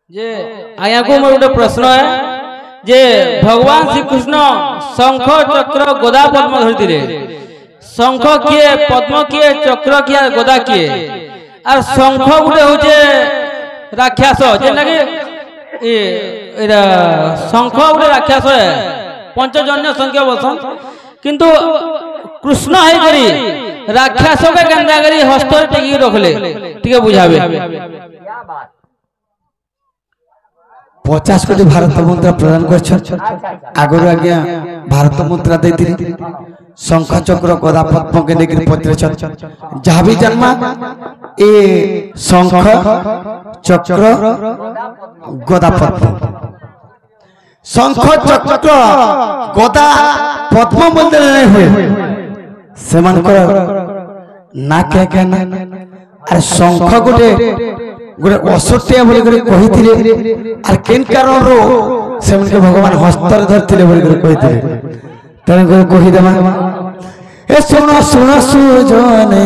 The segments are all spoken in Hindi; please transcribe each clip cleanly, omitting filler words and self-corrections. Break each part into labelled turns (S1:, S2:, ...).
S1: जे आया को मोर गोटे प्रश्न है जे भगवान श्री कृष्ण शंख चक्र गदा पद्म धरती शंख किए पद्म किए चक्र किए गदा किए और शंख गोटे होचे राक्षस जेना कि एरा शंख गोटे राक्षस है पंचजन्य संख्या बोलसन किंतु कृष्ण है करी राक्षस के केंद्र करी हस्त टेकी रखले ठीक है बुझावे
S2: 50 कोटी भारत मुद्रा प्रदान कर आगुरी आज्ञा भारत मुद्रा देती शंख चक्र गदा पद्म के लेकर पत्र जहाँ भी जन्मा ए शंख चक्र गदा पद्म शंख चक्र गदा पद्म मंदिर नहीं हुए से ना क्या क्या ना अरे शंख गोटे गोटे असत्या बोली कही आर केन कारण रो से भगवान हस्तर धरते बोली कही तेरे कहीदेमा ए सुन सुन सुजने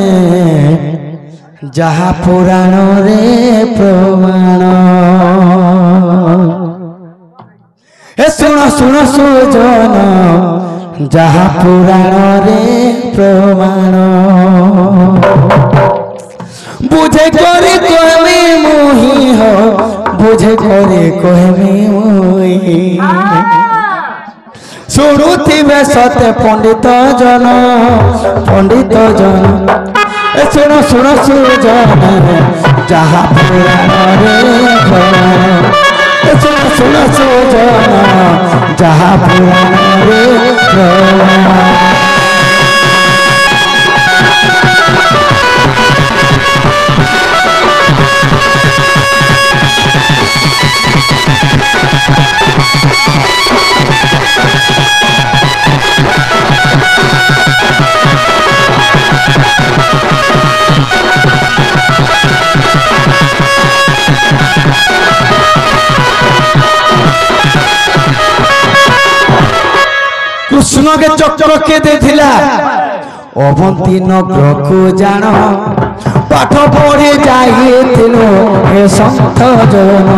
S2: जहा पुराण रे प्रमाण ए सुन सुन सुजन जहा पुराण रे प्रमाण बुझे करे कहमी मोही हो बुझे करे कहमी मोही शुणुथिबे सत्य पंडित जन सुन सुन सुजन जहा पुराण रे प्रमाण सुन सुन सुजन जहा पुराण रे प्रमाण कृष्ण के चक्र के देथिला अवंती नगर को जान पाठ पढ़े जाइथिलो हे संत जन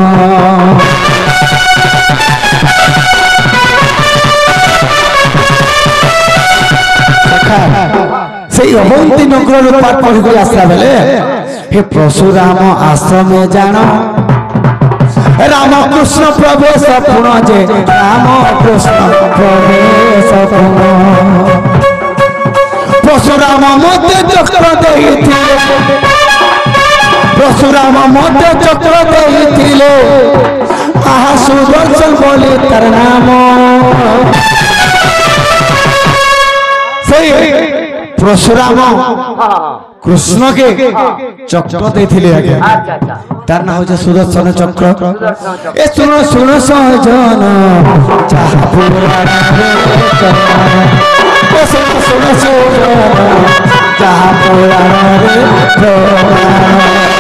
S2: से अवंती नगर पाठ पढ़ के आसला बेले हे परशुराम आश्रम जान राम कृष्ण प्रवेश पुण जे राम कृष्ण प्रवेश पुण परशुराम मध्य चक्र देइथिले परशुराम मध्य चक्र देइथिले आहा सुदर्शन बोली तर नाम सही परशुराम कृष्ण के चक्र देइथिले आज्ञा तार ना हो सुदर्शन चक्र ए सुन सुन सहजन जहा पुराण रे प्रमाण ए सुन सुन सहजन जहा पुराण रे प्रमाण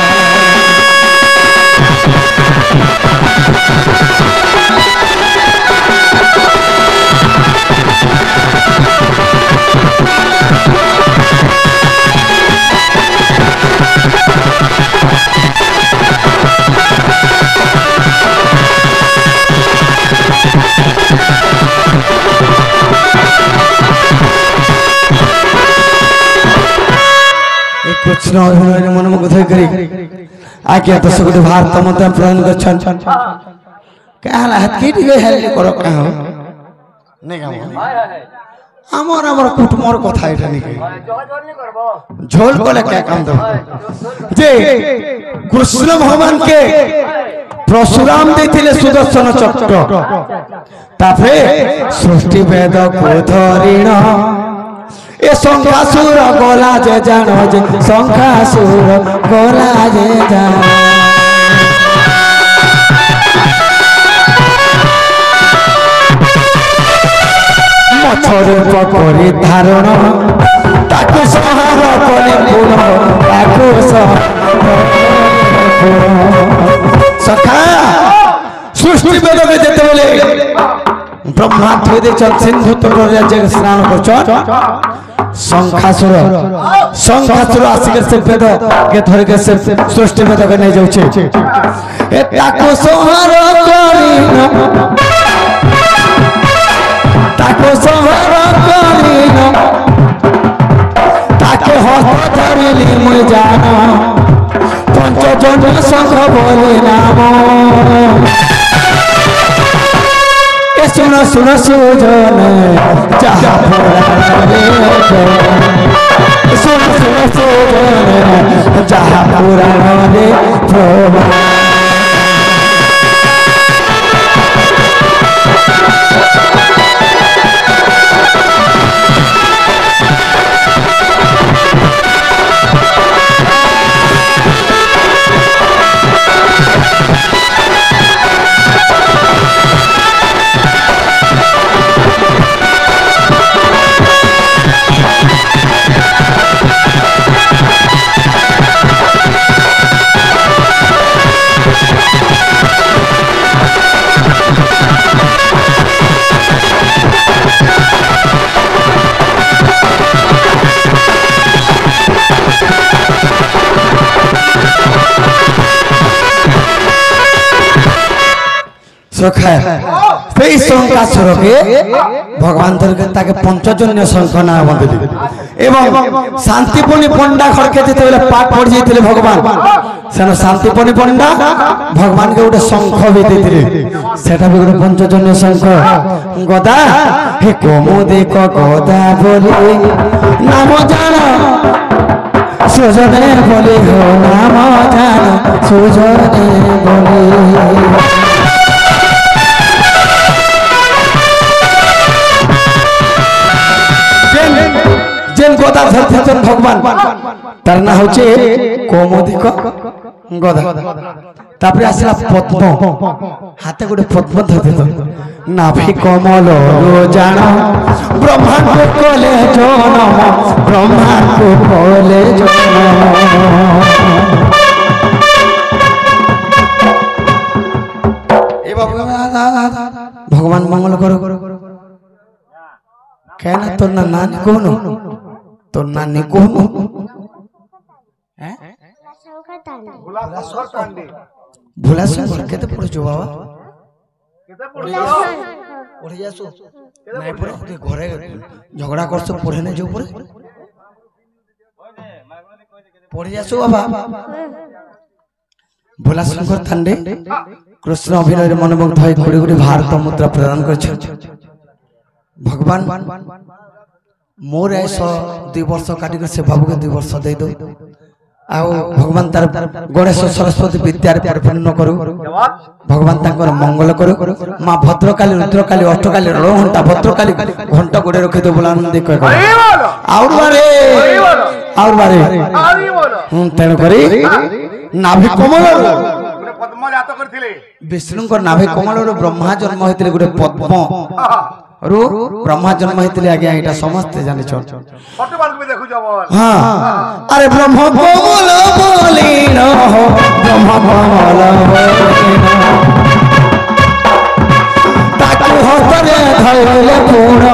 S2: कुछ मन में कथा करी आज्ञा तो सब भारत मुद्रा प्रदान कर कहला हाथ केटी गए हेल करो कहो नहीं काम हमर हमर कुटुमर कथा एटा नहीं कही झोल कोले क्या काम दो जे कृष्ण भगवान के परशुराम देथिले सुदर्शन चक्र ताफे सृष्टि वेद को धरिण ए शंखासुर गोला जे जानो जे शंखासुर गोला जे जानो मछर पकड़ी धारण ताकु संहार करे गुण ताकु सखा सृष्टि वेद में जेते बोले ब्रह्मा थोदे चल सिंधु तट राज्य स्नान करछ शंखासुर शंखासुर आसिक से वेद के धर के से सृष्टि वेद के नहीं जाउछे ए ताको संहार करिनो ताको संहार करिनो ताके हस्त धरिली मुई जानो पंचजन संघ बोले नाम ए सुनो सुनो सुजन जहाँ पुराने सुनो सुनो सुजन जहाँ पुराने शंखासुर के भगवान ताके पंचजन्य शंख ना बंदिले एवं शांतिपनी पंडा खड़के जेते पाठ पड़ जाइतिले भगवान सेनो शांतिपनी पंडा भगवान के गोटे शंख भी देतिले सेटा भी गोटे पंचजन्य शंख गदा हे कोमोदे को गदा बोले नाम जानो सुजने बोले हो नाम जानो सुजने बोले गदा धरते भगवान तार ना होचे कौमुदिक गदा तापरे आसला पद्म हाथे गोटे पद्म धरते नाभि कमल जान ब्रह्मा को कले जनम ब्रह्मा को कले जनम ए भगवान मंगल करो कहना तो ना नानी कोनो तो नानी को भोला शंकर केते पढुछु बाबा केते पढियासु नाही पढे घरे झगड़ा करसु पढे ने जो पढियासु बाबा भोला शंकर थांडे कृष्ण अभिनय मनमुग्ध होई कोडी कोडी भारत मुद्रा प्रदान करछ भगवान मोर ऐसा 2 वर्ष काटी से बाबू के 2 वर्ष दे दो आओ भगवान तार गणेश सरस्वती विद्या परिपूर्ण करू भगवान तांकर मंगल करू मां भद्रकाली रुद्रकाली अष्टकाली रण घंटा भद्रकाली घंटा गोडे रखि दो बुलान दे कह और बारे तेन करी नाभि कमल पद्म जात करथिले विष्णु को नाभि कमल रो ब्रह्मा जन्म होइतिले गोटे पद्म रो ब्रह्मा जन्म होइतिले आगे एटा समस्त जानि छ फोटो बार में देखु जब हां अरे ब्रह्म कमल बोलिन हो ब्रह्म कमल बोलिन ताकु हतरे धइले पूर्ण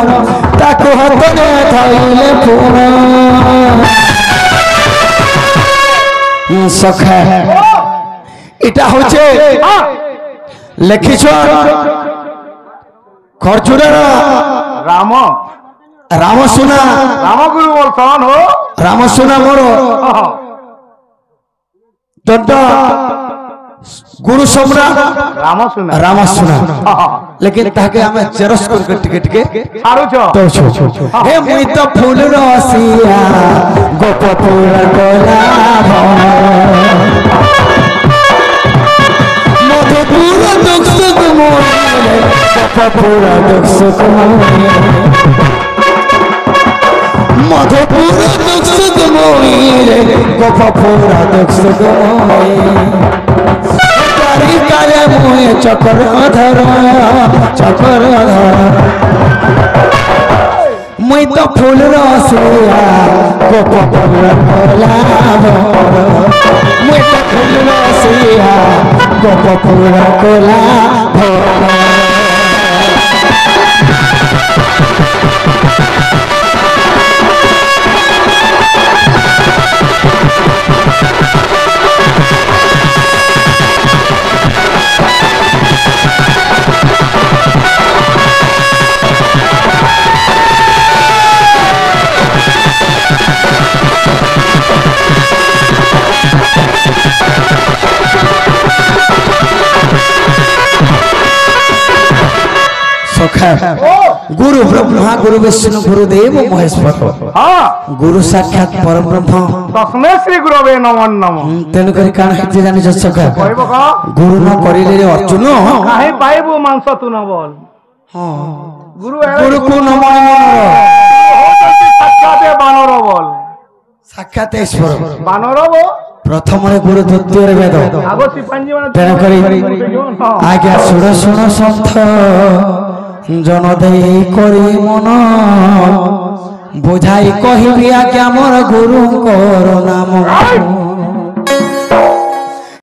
S2: ताकु हतरे धइले पूर्ण सखा এটা হচ্ছে লিখিছ খরচুরার রাম রাম সুনা রামগুরু বলছন হো রাম সুনা মোর দন্ত गुरु सम्राट राम सुना लेकिन ताके हमें जेरस कर टिके टिके छाड़ू छो तो हे मुई तो फूल रसिया गोपपुर गोलाभ मधुपुर दुख सुख मोरे गोपपुर दुख सुख मोरे मधुपुर दुख सुख मोरे गोपपुर दुख सुख मोरे काले मुए चक्रधर मुई तो फूल रसिया गोपपुर गोलाभ मुई तो फूल रसिया गोपपुर गोलाभ सखा गुरु ब्रह्मा गुरु विष्णु गुरुदेव महेश्वर
S3: हाँ
S2: गुरु साक्षात परम ब्रह्म
S3: तस्मै श्री गुरवे नमो नमः
S2: तेणु करी काण हेते जानि सखा
S3: कहब का
S2: गुरु न करिले अर्जुन
S3: काहे पाइबो मांस तू न बोल
S2: हां
S3: गुरु
S2: गुरु को न मन
S3: साक्षात बानर बोल
S2: साक्षात ईश्वर
S3: बानर बो
S2: प्रथम गुरु द्वितीय वेद
S3: आगो सिपांजी माने
S2: तेणु करी आज्ञा शुण शुण सन्थ जन दे करी मन बुझाई कहबी आज्ञा मोर गुरु नाम